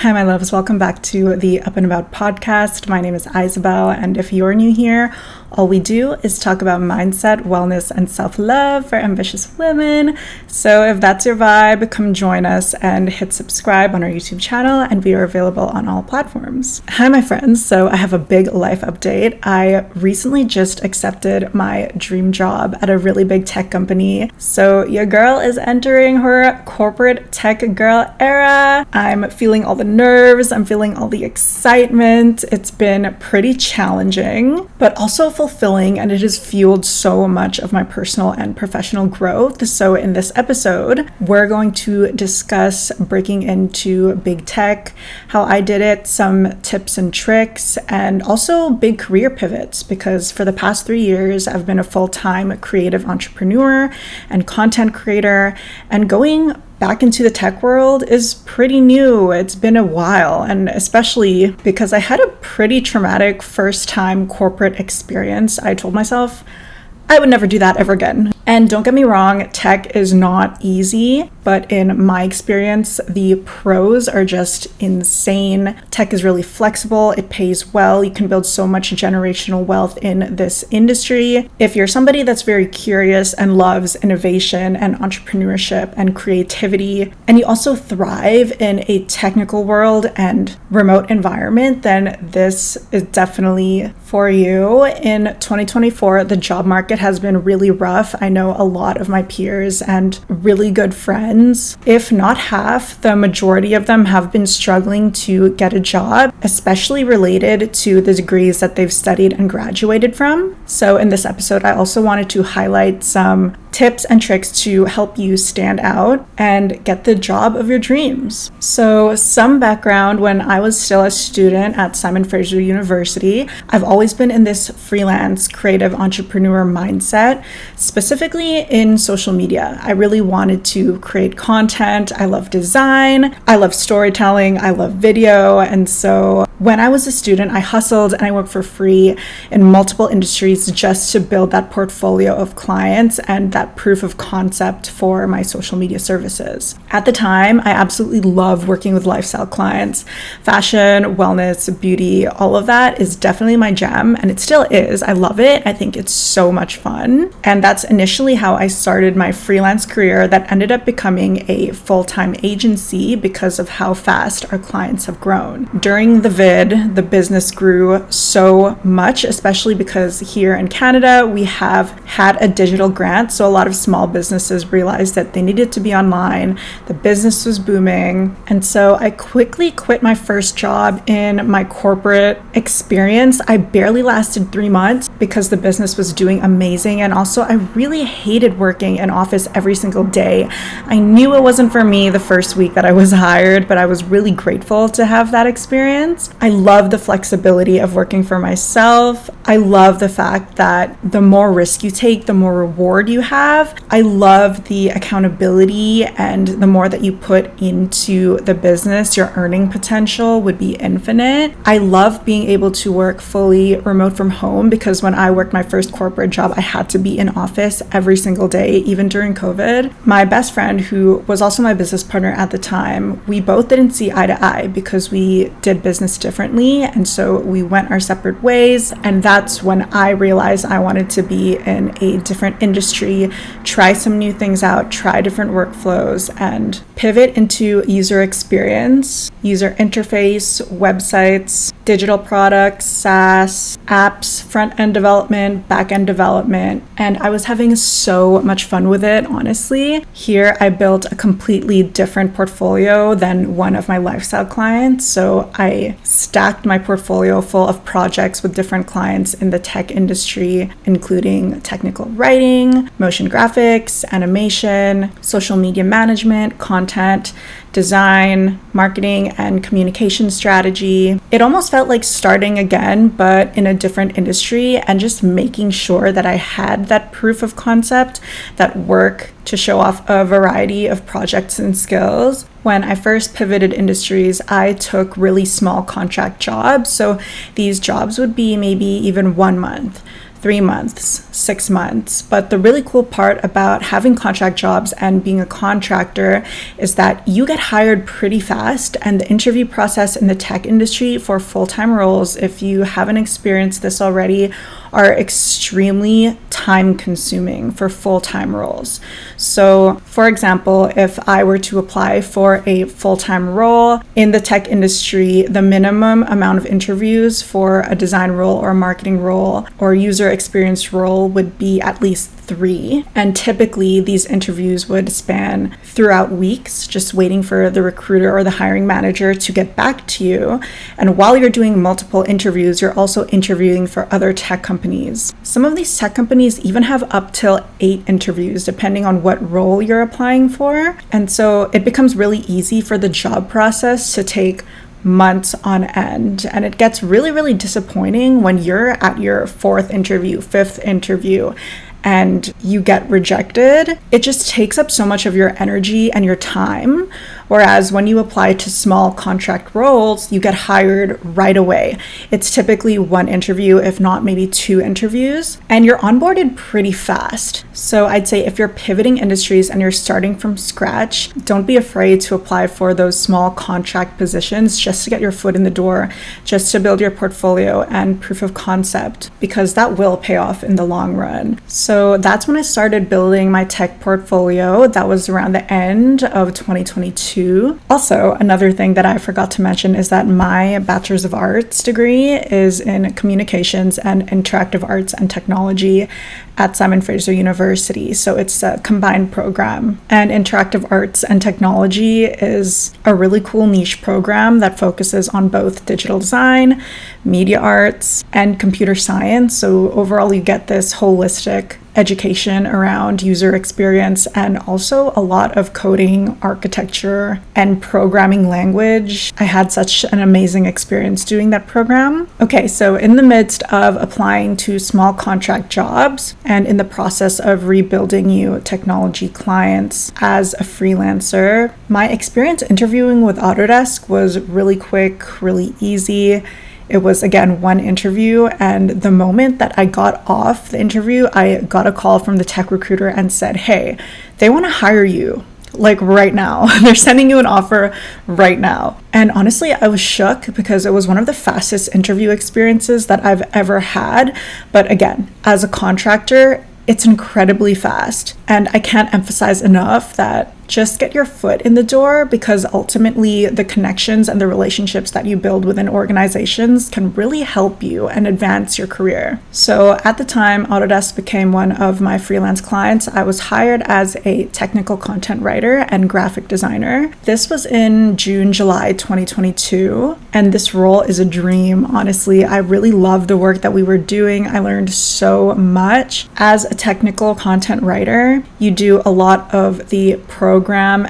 Hi, my loves. Welcome back to the Up and About podcast. My name is Isabel, and if you're new here, all we do is talk about mindset, wellness, and self-love for ambitious women. So if that's your vibe, come join us and hit subscribe on our YouTube channel, and we are available on all platforms. Hi, my friends. So I have a big life update. I recently just accepted my dream job at a really big tech company. So your girl is entering her corporate tech girl era. I'm feeling all the nerves. I'm feeling all the excitement. It's been pretty challenging, but also fulfilling, and it has fueled so much of my personal and professional growth. So in this episode, we're going to discuss breaking into big tech, how I did it, some tips and tricks, and also big career pivots, because for the past 3 years, I've been a full-time creative entrepreneur and content creator, and going back into the tech world is pretty new. It's been a while, and especially because I had a pretty traumatic first-time corporate experience, I told myself I would never do that ever again. And don't get me wrong, tech is not easy, but in my experience, the pros are just insane. Tech is really flexible, it pays well, you can build so much generational wealth in this industry. If you're somebody that's very curious and loves innovation and entrepreneurship and creativity, and you also thrive in a technical world and remote environment, then this is definitely for you. In 2024, the job market has been really rough. I know a lot of my peers and really good friends, if not half, the majority of them have been struggling to get a job, especially related to the degrees that they've studied and graduated from. So in this episode, I also wanted to highlight some tips and tricks to help you stand out and get the job of your dreams. So some background: when I was still a student at Simon Fraser University, I've always been in this freelance creative entrepreneur mindset, specifically in social media. I really wanted to create content. I love design, I love storytelling, I love video. And so when I was a student, I hustled and I worked for free in multiple industries just to build that portfolio of clients and that proof of concept for my social media services. At the time, I absolutely love working with lifestyle clients. Fashion, wellness, beauty, all of that is definitely my jam, and it still is. I love it. I think it's so much fun. And that's initially how I started my freelance career that ended up becoming a full-time agency because of how fast our clients have grown. During the the business grew so much, especially because here in Canada, we have had a digital grant. So a lot of small businesses realized that they needed to be online. The business was booming. And so I quickly quit my first job in my corporate experience. I barely lasted 3 months because the business was doing amazing. And also I really hated working in office every single day. I knew it wasn't for me the first week that I was hired, but I was really grateful to have that experience. I love the flexibility of working for myself. I love the fact that the more risk you take, the more reward you have. I love the accountability, and the more that you put into the business, your earning potential would be infinite. I love being able to work fully remote from home, because when I worked my first corporate job, I had to be in office every single day, even during COVID. My best friend, who was also my business partner at the time, we both didn't see eye to eye because we did business differently, and so we went our separate ways. And that's when I realized I wanted to be in a different industry, try some new things out, try different workflows, and pivot into user experience, user interface, websites, digital products, SaaS, apps, front-end development, back-end development, and I was having so much fun with it, honestly. Here, I built a completely different portfolio than one of my lifestyle clients, so I stacked my portfolio full of projects with different clients in the tech industry, including technical writing, motion graphics, animation, social media management, content, design, marketing, and communication strategy. It almost felt like starting again, but in a different industry, and just making sure that I had that proof of concept, that work to show off a variety of projects and skills. When I first pivoted industries, I took really small contract jobs. So these jobs would be maybe even 1 month, 3 months, 6 months. But the really cool part about having contract jobs and being a contractor is that you get hired pretty fast, and the interview process in the tech industry for full-time roles, if you haven't experienced this already, are extremely time consuming for full-time roles. So for example, if I were to apply for a full-time role in the tech industry, the minimum amount of interviews for a design role or a marketing role or user experience role would be at least 3. And typically these interviews would span throughout weeks, just waiting for the recruiter or the hiring manager to get back to you. And while you're doing multiple interviews, you're also interviewing for other tech companies. Some of these tech companies even have up till 8 interviews, depending on what role you're applying for. And so it becomes really easy for the job process to take months on end. And it gets really, really disappointing when you're at your 4th interview, 5th interview, and you get rejected. It just takes up so much of your energy and your time. Whereas when you apply to small contract roles, you get hired right away. It's typically 1 interview, if not maybe 2 interviews, and you're onboarded pretty fast. So I'd say if you're pivoting industries and you're starting from scratch, don't be afraid to apply for those small contract positions just to get your foot in the door, just to build your portfolio and proof of concept, because that will pay off in the long run. So that's when I started building my tech portfolio. That was around the end of 2022. Also, another thing that I forgot to mention is that my Bachelor's of Arts degree is in Communications and Interactive Arts and Technology at Simon Fraser University. So it's a combined program. And Interactive Arts and Technology is a really cool niche program that focuses on both digital design, media arts, and computer science. So overall, you get this holistic education around user experience and also a lot of coding, architecture, and programming language. I had such an amazing experience doing that program. Okay, so in the midst of applying to small contract jobs and in the process of rebuilding new technology clients as a freelancer, my experience interviewing with Autodesk was really quick, really easy. It was, again, 1 interview, and the moment that I got off the interview, I got a call from the tech recruiter and said, hey, they want to hire you, like right now. They're sending you an offer right now. And honestly, I was shook because it was one of the fastest interview experiences that I've ever had. But again, as a contractor, it's incredibly fast. And I can't emphasize enough that just get your foot in the door, because ultimately the connections and the relationships that you build within organizations can really help you and advance your career. So at the time, Autodesk became one of my freelance clients. I was hired as a technical content writer and graphic designer. This was in June, July 2022. And this role is a dream. Honestly, I really loved the work that we were doing. I learned so much. As a technical content writer, you do a lot of the program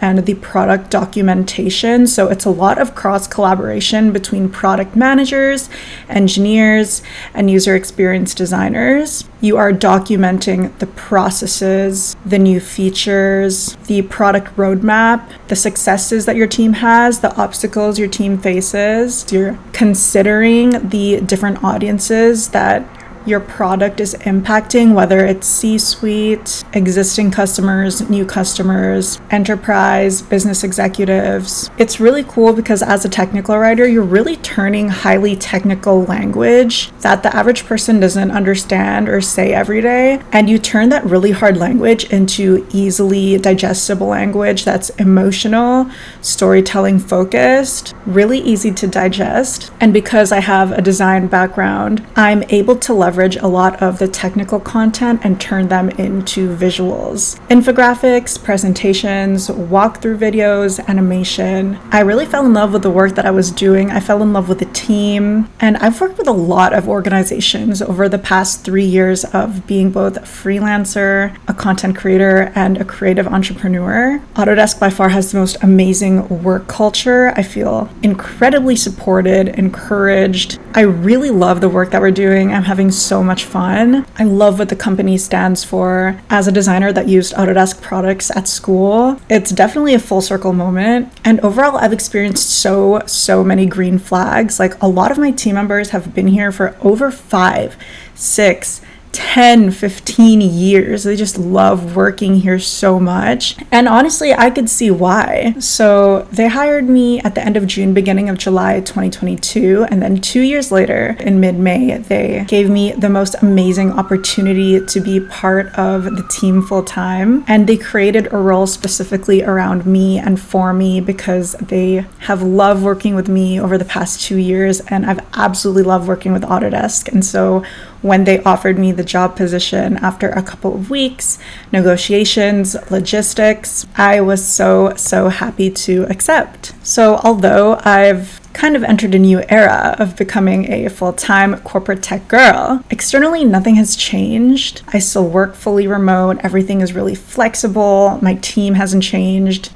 and the product documentation. So it's a lot of cross collaboration between product managers, engineers, and user experience designers. You are documenting the processes, the new features, the product roadmap, the successes that your team has, the obstacles your team faces. You're considering the different audiences that your product is impacting, whether it's C-suite, existing customers, new customers, enterprise, business executives. It's really cool because as a technical writer, you're really turning highly technical language that the average person doesn't understand or say every day. And you turn that really hard language into easily digestible language that's emotional, storytelling focused, really easy to digest. And because I have a design background, I'm able to leverage a lot of the technical content and turn them into visuals, infographics, presentations, walkthrough videos, animation. I really fell in love with the work that I was doing. I fell in love with the team, and I've worked with a lot of organizations over the past 3 years of being both a freelancer, a content creator, and a creative entrepreneur. Autodesk by far has the most amazing work culture. I feel incredibly supported, encouraged. I really love the work that we're doing. I'm having so much fun. I love what the company stands for. As a designer that used Autodesk products at school, it's definitely a full circle moment. And overall, I've experienced so many green flags. Like, a lot of my team members have been here for over 5, 6, 10, 15 years. They just love working here so much. And honestly, I could see why. So they hired me at the end of June, beginning of July 2022. And then 2 years later, in mid-May, they gave me the most amazing opportunity to be part of the team full-time. And they created a role specifically around me and for me because they have loved working with me over the past 2 years. And I've absolutely loved working with Autodesk. And so when they offered me the job position after a couple of weeks, negotiations, logistics, I was so happy to accept. So although I've kind of entered a new era of becoming a full-time corporate tech girl, externally nothing has changed. I still work fully remote. Everything is really flexible. My team hasn't changed.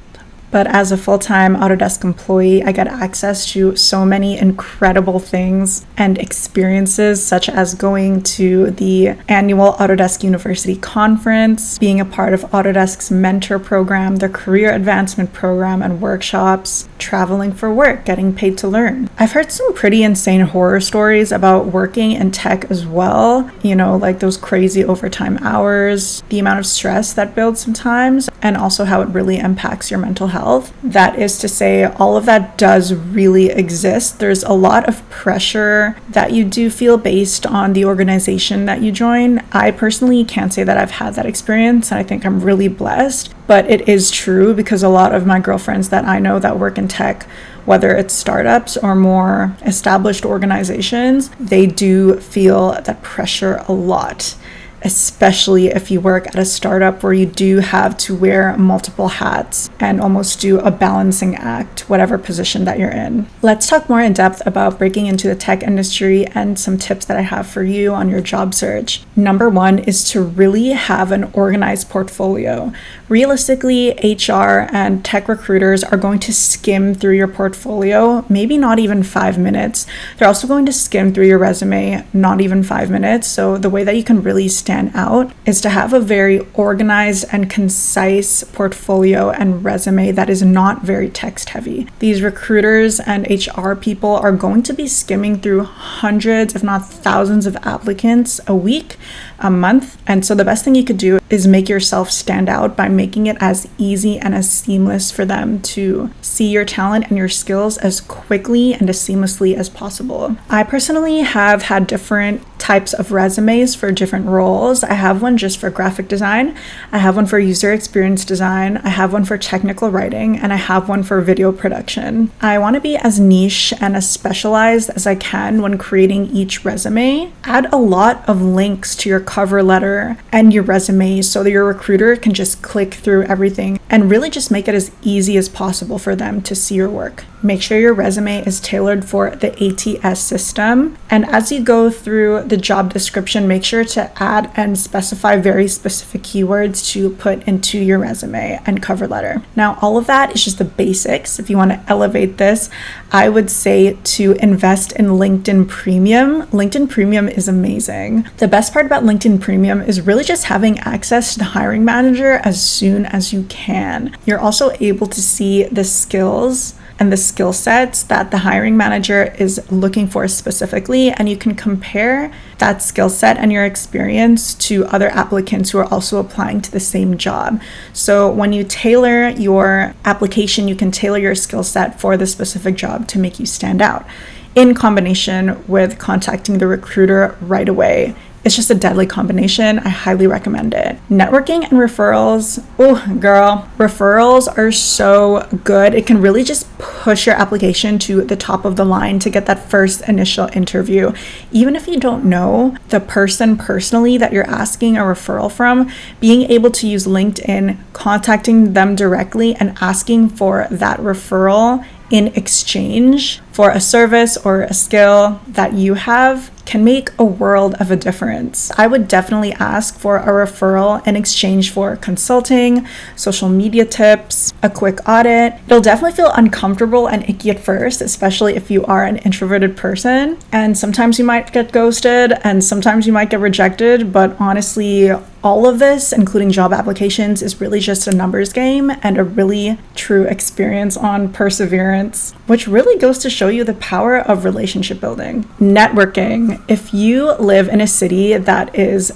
But as a full-time Autodesk employee, I get access to so many incredible things and experiences, such as going to the annual Autodesk University Conference, being a part of Autodesk's mentor program, their career advancement program and workshops, traveling for work, getting paid to learn. I've heard some pretty insane horror stories about working in tech as well, like those crazy overtime hours, the amount of stress that builds sometimes, and also how it really impacts your mental health. That is to say, all of that does really exist. There's a lot of pressure that you do feel based on the organization that you join. I personally can't say that I've had that experience, and I think I'm really blessed. But it is true because a lot of my girlfriends that I know that work in tech, whether it's startups or more established organizations, they do feel that pressure a lot, especially if you work at a startup where you do have to wear multiple hats and almost do a balancing act, whatever position that you're in. Let's talk more in depth about breaking into the tech industry and some tips that I have for you on your job search. Number one is to really have an organized portfolio. Realistically, HR and tech recruiters are going to skim through your portfolio, maybe not even 5 minutes. They're also going to skim through your resume, not even 5 minutes. So the way that you can really stand out is to have a very organized and concise portfolio and resume that is not very text heavy. These recruiters and HR people are going to be skimming through hundreds, if not thousands of applicants a week, a month. And so the best thing you could do is make yourself stand out by making it as easy and as seamless for them to see your talent and your skills as quickly and as seamlessly as possible. I personally have had different types of resumes for different roles. I have one just for graphic design, I have one for user experience design, I have one for technical writing, and I have one for video production. I want to be as niche and as specialized as I can when creating each resume. Add a lot of links to your cover letter and your resume so that your recruiter can just click through everything and really just make it as easy as possible for them to see your work. Make sure your resume is tailored for the ATS system. And as you go through the job description, make sure to add and specify very specific keywords to put into your resume and cover letter. Now, all of that is just the basics. If you want to elevate this, I would say to invest in LinkedIn Premium. LinkedIn Premium is amazing. The best part about LinkedIn Premium is really just having access to the hiring manager as soon as you can. You're also able to see the skills and the skill sets that the hiring manager is looking for specifically, and you can compare that skill set and your experience to other applicants who are also applying to the same job. So when you tailor your application, you can tailor your skill set for the specific job to make you stand out, in combination with contacting the recruiter right away. It's just a deadly combination. I highly recommend it. Networking and referrals. Oh, girl, referrals are so good. It can really just push your application to the top of the line to get that first initial interview. Even if you don't know the person personally that you're asking a referral from, being able to use LinkedIn, contacting them directly and asking for that referral in exchange for a service or a skill that you have can make a world of a difference. I would definitely ask for a referral in exchange for consulting, social media tips, a quick audit. It'll definitely feel uncomfortable and icky at first, especially if you are an introverted person. And sometimes you might get ghosted and sometimes you might get rejected, but honestly, all of this, including job applications, is really just a numbers game and a really true experience on perseverance, which really goes to show you the power of relationship building. Networking. If you live in a city that is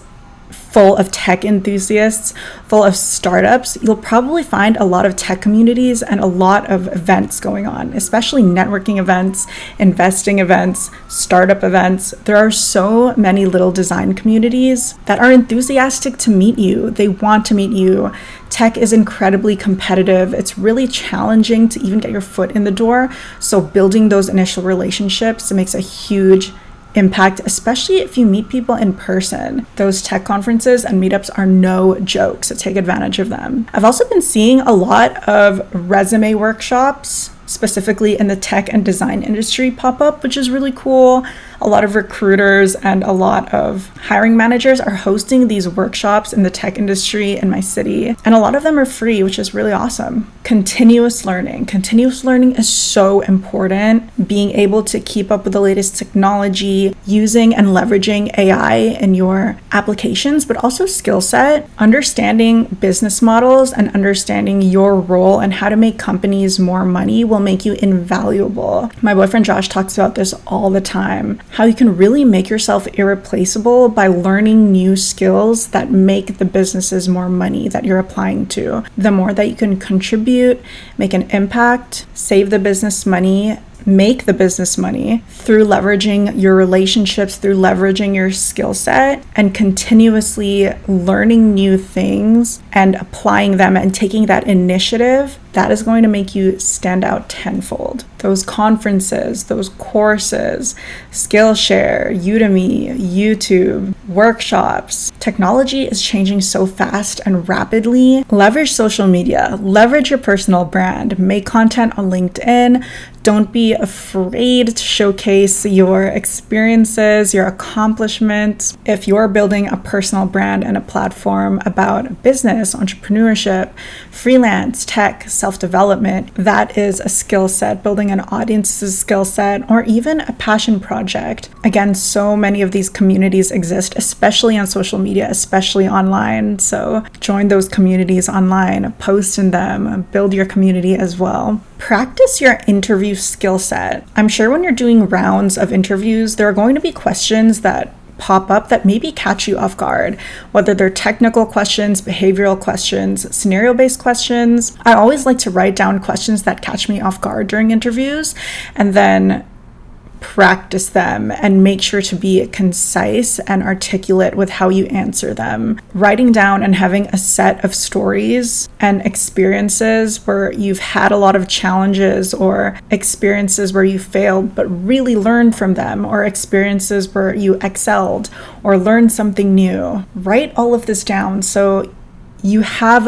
full of tech enthusiasts, full of startups. You'll probably find a lot of tech communities and a lot of events going on, especially networking events, investing events, startup events. There are so many little design communities that are enthusiastic to meet you. They want to meet you. Tech is incredibly competitive. It's really challenging to even get your foot in the door. So building those initial relationships, it makes a huge impact, especially if you meet people in person. Those tech conferences and meetups are no joke, so take advantage of them. I've also been seeing a lot of resume workshops, specifically in the tech and design industry, pop up, which is really cool. A lot of recruiters and a lot of hiring managers are hosting these workshops in the tech industry in my city, and a lot of them are free, which is really awesome. Continuous learning. Continuous learning is so important. Being able to keep up with the latest technology, using and leveraging AI in your applications, but also skill set, understanding business models and understanding your role and how to make companies more money will make you invaluable. My boyfriend Josh talks about this all the time, how you can really make yourself irreplaceable by learning new skills that make the businesses more money that you're applying to. The more that you can contribute, make an impact, save the business money, make the business money through leveraging your relationships, through leveraging your skill set, and continuously learning new things and applying them and taking that initiative, that is going to make you stand out tenfold. Those conferences, those courses, Skillshare, Udemy, YouTube, workshops. Technology is changing so fast and rapidly. Leverage social media, leverage your personal brand, make content on LinkedIn. Don't be afraid to showcase your experiences, your accomplishments. If you're building a personal brand and a platform about business, entrepreneurship, freelance, tech, self-development, that is a skill set. Building an audience is a skill set, or even a passion project. Again, so many of these communities exist, especially on social media, especially online. So join those communities online, post in them, build your community as well. Practice your interview skill set. I'm sure when you're doing rounds of interviews, there are going to be questions that pop up that maybe catch you off guard, whether they're technical questions, behavioral questions, scenario-based questions. I always like to write down questions that catch me off guard during interviews and then practice them and make sure to be concise and articulate with how you answer them. Writing down and having a set of stories and experiences where you've had a lot of challenges or experiences where you failed but really learned from them, or experiences where you excelled or learned something new. Write all of this down so you have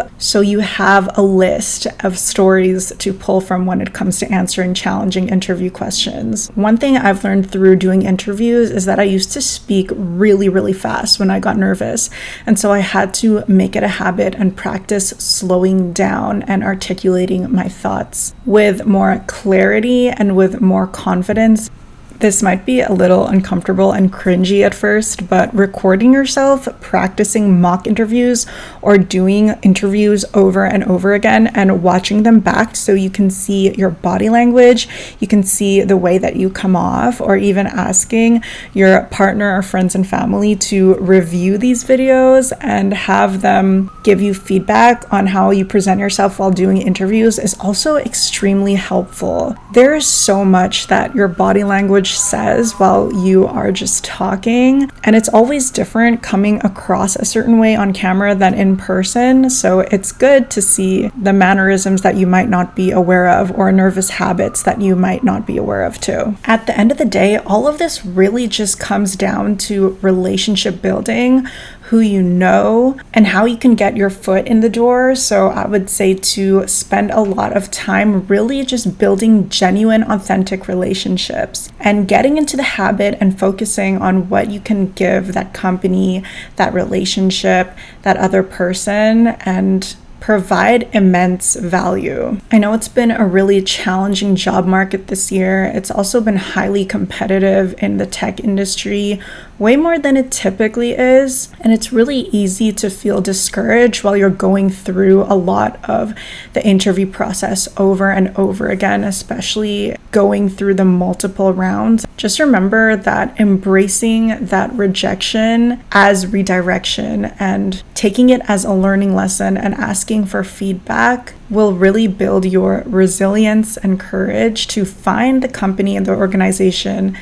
a list of stories to pull from when it comes to answering challenging interview questions. One thing I've learned through doing interviews is that I used to speak really, really fast when I got nervous. And so I had to make it a habit and practice slowing down and articulating my thoughts with more clarity and with more confidence. This might be a little uncomfortable and cringy at first, but recording yourself practicing mock interviews or doing interviews over and over again and watching them back so you can see your body language, you can see the way that you come off, or even asking your partner or friends and family to review these videos and have them give you feedback on how you present yourself while doing interviews is also extremely helpful. There is so much that your body language says while you are just talking, and it's always different coming across a certain way on camera than in person, so it's good to see the mannerisms that you might not be aware of or nervous habits that you might not be aware of too. At the end of the day, all of this really just comes down to relationship building, who you know, and how you can get your foot in the door. So I would say to spend a lot of time really just building genuine, authentic relationships and getting into the habit and focusing on what you can give that company, that relationship, that other person, and provide immense value. I know it's been a really challenging job market this year. It's also been highly competitive in the tech industry way more than it typically is. And it's really easy to feel discouraged while you're going through a lot of the interview process over and over again, especially going through the multiple rounds. Just remember that embracing that rejection as redirection and taking it as a learning lesson and asking for feedback will really build your resilience and courage to find the company and the organization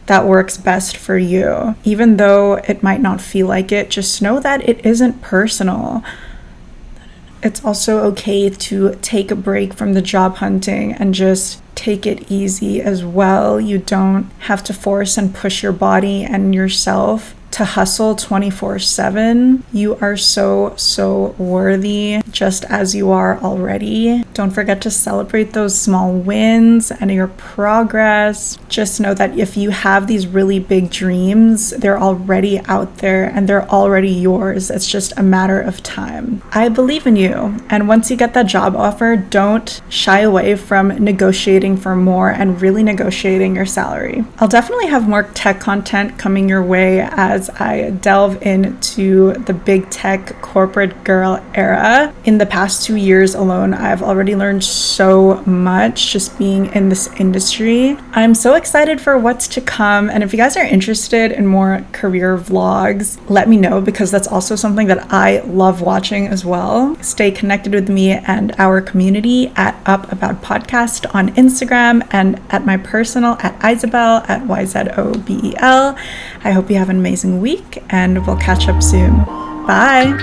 that works best for you. Even though it might not feel like it, just know that it isn't personal. It's also okay to take a break from the job hunting and just take it easy as well. You don't have to force and push your body and yourself to hustle 24/7. You are so worthy just as you are already. Don't forget to celebrate those small wins and your progress. Just know that if you have these really big dreams, they're already out there and they're already yours. It's just a matter of time. I believe in you. And once you get that job offer, don't shy away from negotiating for more and really negotiating your salary. I'll definitely have more tech content coming your way as I delve into the big tech corporate girl era. In the past 2 years alone, I've already learned so much just being in this industry. I'm so excited for what's to come. And if you guys are interested in more career vlogs, let me know, because that's also something that I love watching as well. Stay connected with me and our community at Up About Podcast on Instagram and at my personal at Isabel at YZOBEL. I hope you have an amazing week and we'll catch up soon. Bye.